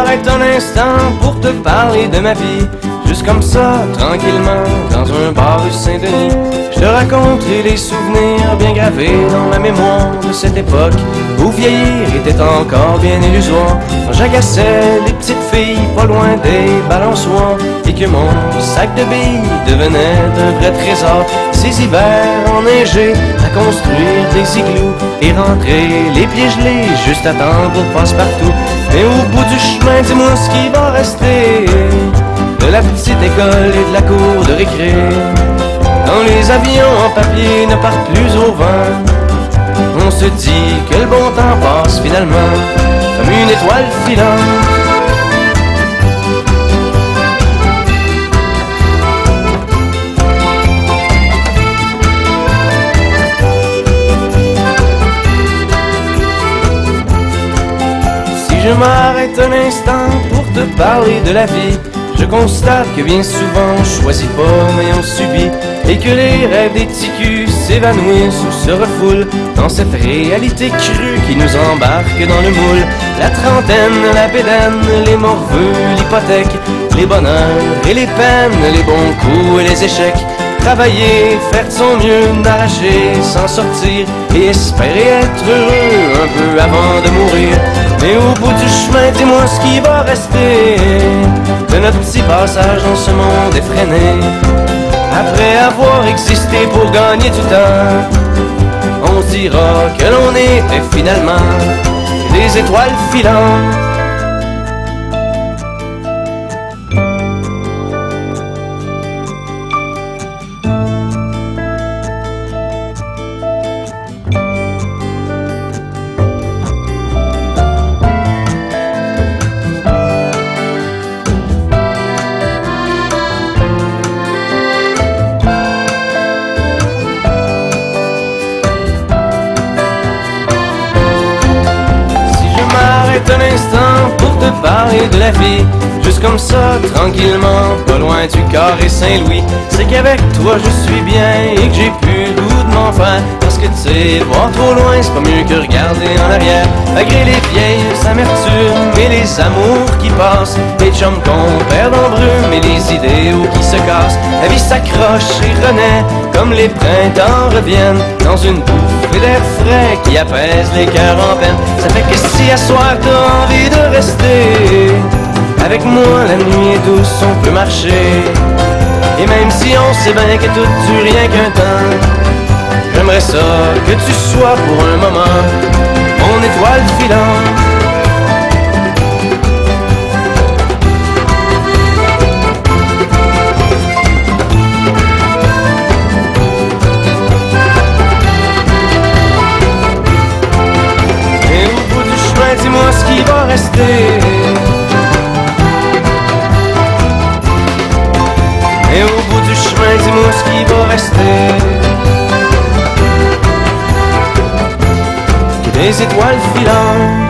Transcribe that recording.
m'arrête un instant pour te parler de ma vie, juste comme ça, tranquillement, dans un bar rue Saint-Denis, je te raconterai les souvenirs bien gravés dans ma mémoire de cette époque où vieillir était encore bien illusoire, quand j'agaçais les petites filles pas loin des balançoires et que mon sac de billes devenait un vrai trésor. Ces hivers enneigés à construire des igloos et rentrer les pieds gelés juste à temps pour passe-partout. Mais au bout du chemin, dis-moi ce qui va rester de la petite école et de la cour de récré, quand les avions en papier ne partent plus au vent. On se dit que le bon temps passe finalement comme une étoile filante. Si je m'arrête un instant pour te parler de la vie, je constate que bien souvent on choisit pas mais on subit, et que les rêves des ticus s'évanouissent ou se refoulent dans cette réalité crue qui nous embarque dans le moule. La trentaine, la bédaine, les morveux, l'hypothèque, les bonheurs et les peines, les bons coups et les échecs. Travailler, faire de son mieux, d'arracher, s'en sortir et espérer être heureux un peu avant de mourir. Mais au bout du chemin, dis-moi ce qui va rester de notre petit passage dans ce monde effréné. Après avoir existé pour gagner du temps, on dira que l'on était finalement des étoiles filantes. Un instant pour te parler de la vie, juste comme ça, tranquillement, pas loin du Carré Saint-Louis, c'est qu'avec toi je suis bien et que j'ai plus le goût de m'en faire, parce que tu sais, voir trop loin c'est pas mieux que regarder en arrière, malgré les vieilles amertumes et les amours qui passent, les chums qu'on perd en brume et les idéaux qui se cassent. La vie s'accroche et renaît comme les printemps reviennent dans une bouffée d'air frais qui apaise les cœurs en peine. Ça fait que si à soir t'as envie de rester avec moi, la nuit est douce, on peut marcher, et même si on sait bien que tout dure rien qu'un temps, j'aimerais ça que tu sois pour un moment mon étoile filante. Et au bout du chemin, dis-moi ce qui va rester. Et au bout du chemin, dis-moi ce qui va rester des étoiles filantes.